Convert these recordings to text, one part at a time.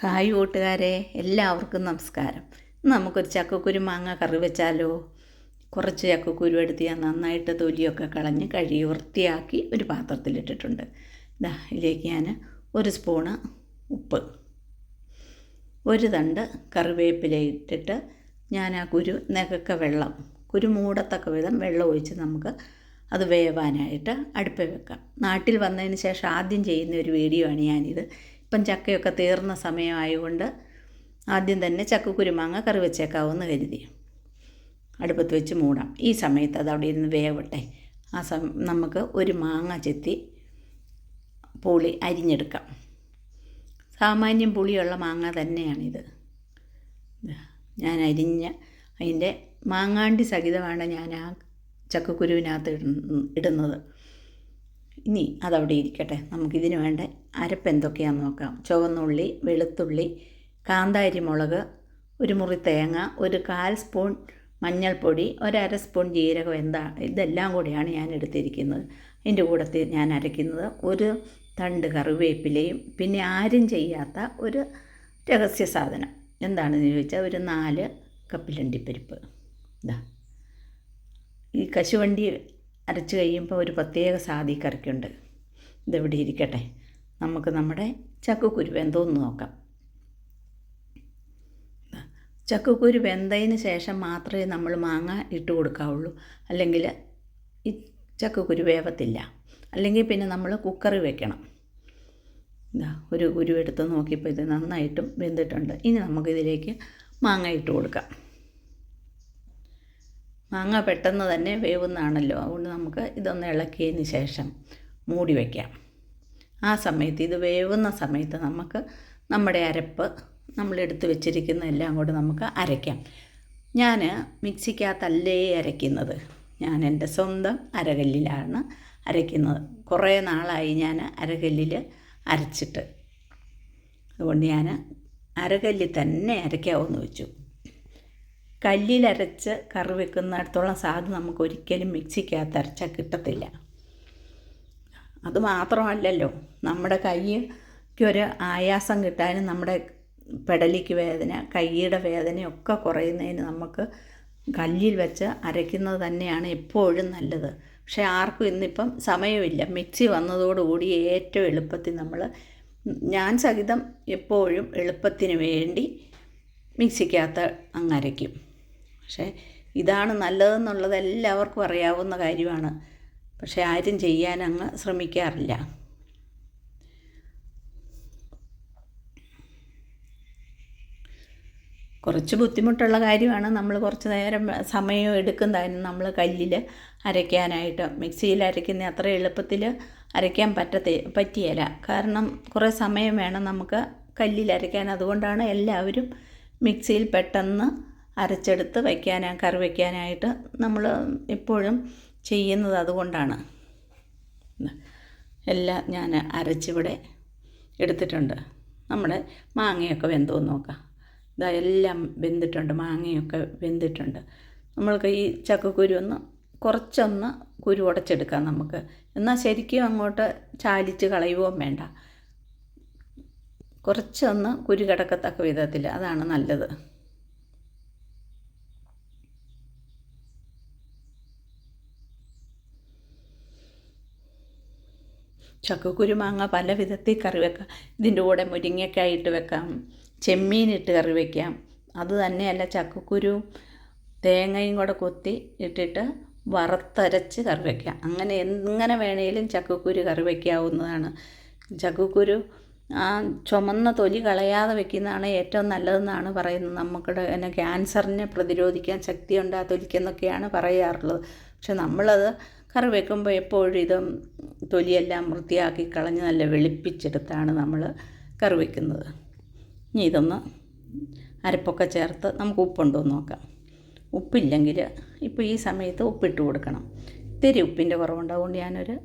Hi കൂട്ടുകാരെ, എല്ലാവർക്കും നമസ്കാരം. ഇന്ന് നമുക്കൊരു ചക്കക്കുരു മാങ്ങ കറി വെച്ചാലോ? കുറച്ച് ചക്കക്കുരു എടുത്ത് ഞാൻ നന്നായിട്ട് തൊലിയൊക്കെ കളഞ്ഞ് കഴുകി വൃത്തിയാക്കി ഒരു പാത്രത്തിലിട്ടിട്ടുണ്ട്. ഇതിലേക്ക് ഞാൻ ഒരു സ്പൂണ് ഉപ്പ്, ഒരു തണ്ട് കറിവേപ്പില ഇട്ടിട്ട് ഞാൻ ആ കുരു മൂടത്തക്ക വിധം വെള്ളം ഒഴിച്ച് നമുക്ക് അത് വേവാനായിട്ട് അടുപ്പിൽ വെക്കാം. നാട്ടിൽ വന്നതിന് ശേഷം ആദ്യം ചെയ്യുന്ന ഒരു വീഡിയോ ആണ് ഞാനിത്. ഇപ്പം ചക്കയൊക്കെ തീർന്ന സമയമായതുകൊണ്ട് ആദ്യം തന്നെ ചക്കക്കുരു മാങ്ങ കറി വെച്ചേക്കാവുമെന്ന് കരുതി അടുപ്പത്ത് വെച്ച് മൂടാം. ഈ സമയത്ത് അത് അവിടെ ഇരുന്ന് വേവട്ടെ. നമുക്ക് ഒരു മാങ്ങ ചെത്തി പുളി അരിഞ്ഞെടുക്കാം. സാമാന്യം പുളിയുള്ള മാങ്ങ തന്നെയാണിത്. ഞാൻ അതിൻ്റെ മാങ്ങാണ്ടി സഹിതമാണ് ഞാൻ ആ ചക്കക്കുരുവിനകത്ത് ഇടുന്നത്. ഇനി അതവിടെ ഇരിക്കട്ടെ. നമുക്കിതിന് വേണ്ട അരപ്പ് എന്തൊക്കെയാണെന്ന് നോക്കാം. ചുവന്നുള്ളി, വെളുത്തുള്ളി, കാന്താരി മുളക്, ഒരു മുറി തേങ്ങ, ഒരു 1/4 സ്പൂൺ മഞ്ഞൾപ്പൊടി, 1/2 സ്പൂൺ ജീരകം, ഇതെല്ലാം കൂടിയാണ് ഞാൻ എടുത്തിരിക്കുന്നത്. അതിൻ്റെ കൂടെ ഞാൻ അരയ്ക്കുന്നത് ഒരു തണ്ട് കറിവേപ്പിലയും പിന്നെ ആരും ചെയ്യാത്ത ഒരു രഹസ്യ സാധനം എന്താണെന്ന് ചോദിച്ചാൽ ഒരു 4 കപ്പിലണ്ടിപ്പരിപ്പ്. ഈ കശുവണ്ടി അരച്ച് കഴിയുമ്പോൾ ഒരു പ്രത്യേക സാധി കറിക്കുണ്ട്. ഇതെവിടെ ഇരിക്കട്ടെ. നമുക്ക് നമ്മുടെ ചക്കക്കുരു വെന്തോന്ന് നോക്കാം. ചക്കക്കുരു വെന്തതിന് ശേഷം മാത്രമേ നമ്മൾ മാങ്ങ ഇട്ട് കൊടുക്കാവുള്ളൂ. അല്ലെങ്കിൽ ഈ ചക്കക്കുരു വേവത്തില്ല. അല്ലെങ്കിൽ പിന്നെ നമ്മൾ കുക്കറിൽ വെക്കണം. ഒരു കുരു എടുത്ത് നോക്കിയപ്പോൾ ഇത് നന്നായിട്ടും വെന്തിട്ടുണ്ട്. ഇനി നമുക്കിതിലേക്ക് മാങ്ങ ഇട്ട് കൊടുക്കാം. മാങ്ങ പെട്ടെന്ന് തന്നെ വേവുന്നതാണല്ലോ, അതുകൊണ്ട് നമുക്ക് ഇതൊന്ന് ഇളക്കിയതിന് ശേഷം മൂടി വയ്ക്കാം. ആ സമയത്ത് ഇത് വേവുന്ന സമയത്ത് നമുക്ക് നമ്മുടെ അരപ്പ് നമ്മളെടുത്ത് വെച്ചിരിക്കുന്ന എല്ലാം കൂടെ നമുക്ക് അരയ്ക്കാം. ഞാൻ മിക്സിക്കകത്തല്ലേ അരയ്ക്കുന്നത്. ഞാൻ എൻ്റെ സ്വന്തം അരകല്ലിലാണ് അരയ്ക്കുന്നത്. കുറേ നാളായി ഞാൻ അരകല്ലിൽ അരച്ചിട്ട്, അതുകൊണ്ട് ഞാൻ അരകല്ലിൽ തന്നെ അരയ്ക്കാമെന്ന് വെച്ചു. കല്ലിലരച്ച് കറി വെക്കുന്നിടത്തോളം സാധനം നമുക്ക് ഒരിക്കലും മിക്സിക്കകത്ത് അരച്ചാൽ കിട്ടത്തില്ല. അതുമാത്രമല്ലല്ലോ, നമ്മുടെ കൈക്കൊരു ആയാസം കിട്ടാനും നമ്മുടെ പെടലിക്ക് വേദന, കൈയുടെ വേദനയൊക്കെ കുറയുന്നതിന് നമുക്ക് കല്ലിൽ വെച്ച് അരയ്ക്കുന്നത് തന്നെയാണ് എപ്പോഴും നല്ലത്. പക്ഷേ ആർക്കും ഇന്നിപ്പം സമയമില്ല. മിക്സി വന്നതോടുകൂടി ഏറ്റവും എളുപ്പത്തിൽ ഞാൻ സഹിതം എപ്പോഴും എളുപ്പത്തിന് വേണ്ടി മിക്സിക്കകത്ത് അങ്ങ് അരയ്ക്കും. പക്ഷേ ഇതാണ് നല്ലതെന്നുള്ളത് എല്ലാവർക്കും അറിയാവുന്ന കാര്യമാണ്. പക്ഷേ ആരും ചെയ്യാൻ അങ്ങ് ശ്രമിക്കാറില്ല. കുറച്ച് ബുദ്ധിമുട്ടുള്ള കാര്യമാണ്. നമ്മൾ കുറച്ച് നേരം സമയം എടുക്കുന്നതായിരുന്നു നമ്മൾ കല്ലിൽ അരയ്ക്കാനായിട്ട്. മിക്സിയിൽ അരയ്ക്കുന്ന അത്ര എളുപ്പത്തിൽ അരയ്ക്കാൻ പറ്റിയല്ല. കാരണം കുറേ സമയം വേണം നമുക്ക് കല്ലിൽ അരയ്ക്കാൻ. അതുകൊണ്ടാണ് എല്ലാവരും മിക്സിയിൽ പെട്ടെന്ന് അരച്ചെടുത്ത് കറി വയ്ക്കാനായിട്ട് നമ്മൾ എപ്പോഴും ചെയ്യുന്നത്. അതുകൊണ്ടാണ് എല്ലാം ഞാൻ അരച്ചിവിടെ എടുത്തിട്ടുണ്ട്. നമ്മുടെ മാങ്ങയൊക്കെ വെന്തോന്ന് നോക്കാം. എല്ലാം വെന്തിട്ടുണ്ട്, മാങ്ങയൊക്കെ വെന്തിട്ടുണ്ട്. നമ്മൾക്ക് ഈ ചക്കക്കുരു കുറച്ചൊന്ന് കുരു ഉടച്ചെടുക്കാം നമുക്ക്. എന്നാൽ ശരിക്കും അങ്ങോട്ട് ചാലിച്ച് കളയുകയും വേണ്ട. കുറച്ചൊന്ന് കുരു കിടക്കത്തക്ക വിധത്തിൽ, അതാണ് നല്ലത്. ചക്കക്കുരു മാങ്ങ പല വിധത്തിൽ കറി വെക്കാം. ഇതിൻ്റെ കൂടെ മുരിങ്ങയ്ക്കായി ഇട്ട് വെക്കാം, ചെമ്മീനിട്ട് കറി വയ്ക്കാം. അത് തന്നെയല്ല, ചക്കക്കുരു തേങ്ങയും കൂടെ കൊത്തി ഇട്ടിട്ട് വറുത്തരച്ച് കറി വയ്ക്കാം. അങ്ങനെ എങ്ങനെ വേണേലും ചക്കക്കുരു കറി വയ്ക്കാവുന്നതാണ്. ചക്കക്കുരു ചുമന്ന തൊലി കളയാതെ വെക്കുന്നതാണ് ഏറ്റവും നല്ലതെന്നാണ് പറയുന്നത്. നമുക്കിടെ ക്യാൻസറിനെ പ്രതിരോധിക്കാൻ ശക്തിയുണ്ട് ആ തൊലിക്കെന്നൊക്കെയാണ് പറയാറുള്ളത്. പക്ഷെ നമ്മളത് കറി വെക്കുമ്പോൾ എപ്പോഴും തൊലിയെല്ലാം വൃത്തിയാക്കി കളഞ്ഞ് നല്ല വെളുപ്പിച്ചെടുത്താണ് നമ്മൾ കറി വയ്ക്കുന്നത്. ഇനി അരപ്പൊക്കെ ചേർത്ത് നമുക്ക് ഉപ്പുണ്ടോ എന്ന് നോക്കാം. ഉപ്പില്ലെങ്കിൽ ഇപ്പോൾ ഈ സമയത്ത് ഉപ്പിട്ട് കൊടുക്കണം. ഇത്തിരി ഉപ്പിൻ്റെ കുറവുണ്ടാവുകൊണ്ട് ഞാനൊരു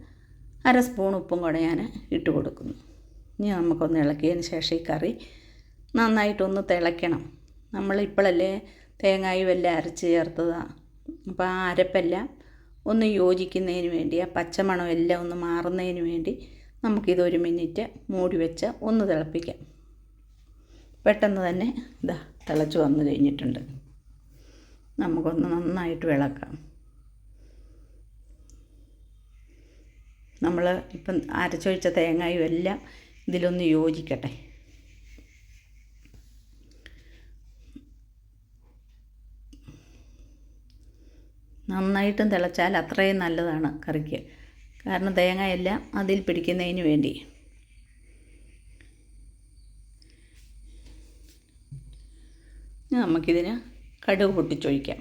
1/2 സ്പൂൺ ഉപ്പും കൂടെ ഞാൻ ഇട്ട് കൊടുക്കുന്നു. ഇനി നമുക്കൊന്ന് ഇളക്കിയതിന് ശേഷം ഈ കറി നന്നായിട്ടൊന്ന് തിളയ്ക്കണം. നമ്മളിപ്പോഴല്ലേ തേങ്ങായും എല്ലാം അരച്ച് ചേർത്തതാണ്. അപ്പോൾ ആ അരപ്പെല്ലാം ഒന്ന് യോജിക്കുന്നതിന് വേണ്ടി, ആ പച്ചമണം എല്ലാം ഒന്ന് മാറുന്നതിന് വേണ്ടി നമുക്കിത് 1 മിനിറ്റ് മൂടി വെച്ച് ഒന്ന് തിളപ്പിക്കാം. പെട്ടെന്ന് തന്നെ ഇതാ തിളച്ച് വന്നു കഴിഞ്ഞിട്ടുണ്ട്. നമുക്കൊന്ന് നന്നായിട്ട് ഇളക്കാം. നമ്മൾ ഇപ്പം അരച്ചൊഴിച്ച തേങ്ങയും എല്ലാം ഇതിലൊന്ന് യോജിക്കട്ടെ. നന്നായിട്ടും തിളച്ചാൽ അത്രയും നല്ലതാണ് കറിക്ക്. കാരണം തേങ്ങയെല്ലാം അതിൽ പിടിക്കുന്നതിന് വേണ്ടി. നമുക്കിതിന് കടുക് പൊട്ടിച്ചൊഴിക്കാം.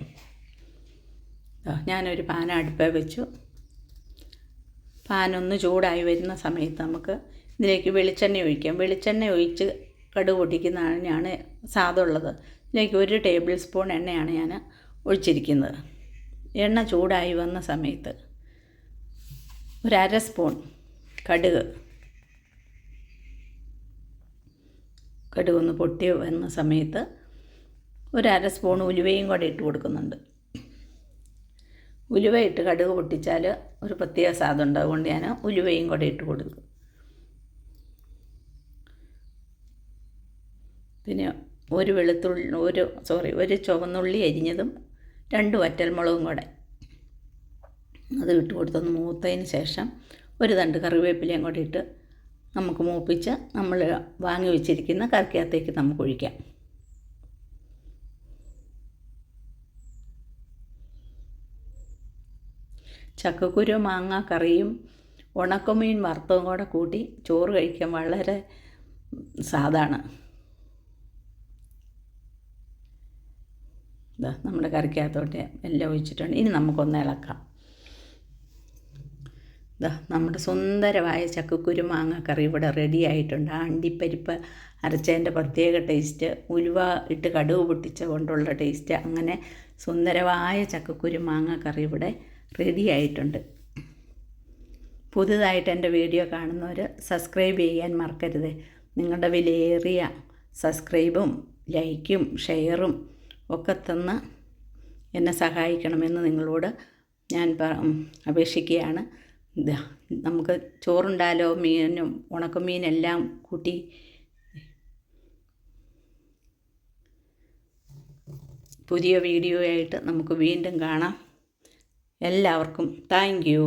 ഞാനൊരു പാൻ അടുപ്പേ വെച്ചു. പാനൊന്ന് ചൂടായി വരുന്ന സമയത്ത് നമുക്ക് ഇതിലേക്ക് വെളിച്ചെണ്ണ ഒഴിക്കാം. വെളിച്ചെണ്ണ ഒഴിച്ച് കടുക് പൊട്ടിക്കുന്നതാണ് സാധമുള്ളത്. ഇതിലേക്ക് 1 ടേബിൾ സ്പൂൺ എണ്ണയാണ് ഞാൻ ഒഴിച്ചിരിക്കുന്നത്. എണ്ണ ചൂടായി വന്ന സമയത്ത് 1/2 സ്പൂൺ കടുക് ഒന്ന് പൊട്ടി വന്ന സമയത്ത് 1/2 സ്പൂൺ ഉലുവയും കൂടെ ഇട്ട് കൊടുക്കുന്നുണ്ട്. ഉലുവ ഇട്ട് കടുക് പൊട്ടിച്ചാൽ ഒരു പ്രത്യേക സ്വാദുണ്ട്. അതുകൊണ്ട് ഞാൻ ഉലുവയും കൂടെ ഇട്ട് കൊടുക്കും. പിന്നെ ഒരു ചുവന്നുള്ളി അരിഞ്ഞതും 2 വറ്റൽമുളകും കൂടെ അത് ഇട്ട് കൊടുത്തൊന്ന് മൂത്തതിന് ശേഷം 1 തണ്ട് കറിവേപ്പിലയും കൂടെ ഇട്ട് നമുക്ക് മൂപ്പിച്ച് നമ്മൾ വാങ്ങി വെച്ചിരിക്കുന്ന കറിക്കകത്തേക്ക് നമുക്ക് ഒഴിക്കാം. ചക്കക്കുരു മാങ്ങ കറിയും ഉണക്കമീൻ വറുത്തതും കൂടെ കൂട്ടി ചോറ് കഴിക്കാൻ വളരെ സാധാണ്. നമ്മുടെ കറിക്കകത്തോട്ട് എല്ലാം ഒഴിച്ചിട്ടുണ്ട്. ഇനി നമുക്കൊന്ന് ഇളക്കാം. നമ്മുടെ സുന്ദരമായ ചക്കക്കുരു മാങ്ങ കറി ഇവിടെ റെഡി ആയിട്ടുണ്ട്. ആ അണ്ടിപ്പരിപ്പ് അരച്ചതിൻ്റെ പ്രത്യേക ടേസ്റ്റ്, ഉലുവ ഇട്ട് കടുക് പൊട്ടിച്ച കൊണ്ടുള്ള ടേസ്റ്റ്, അങ്ങനെ സുന്ദരമായ ചക്കക്കുരു മാങ്ങ കറി ഇവിടെ റെഡി ആയിട്ടുണ്ട്. പുതുതായിട്ട് എൻ്റെ വീഡിയോ കാണുന്നവർ സബ്സ്ക്രൈബ് ചെയ്യാൻ മറക്കരുത്. നിങ്ങളുടെ വിലയേറിയ സബ്സ്ക്രൈബും ലൈക്കും ഷെയറും ഒക്കെ തന്ന് എന്നെ സഹായിക്കണമെന്ന് നിങ്ങളോട് ഞാൻ അപേക്ഷിക്കുകയാണ്. നമുക്ക് ചോറുണ്ടാലോ. മീനും ഉണക്കമീനെല്ലാം കൂട്ടി പുതിയ വീഡിയോ ആയിട്ട് നമുക്ക് വീണ്ടും കാണാം. എല്ലാവർക്കും താങ്ക് യു.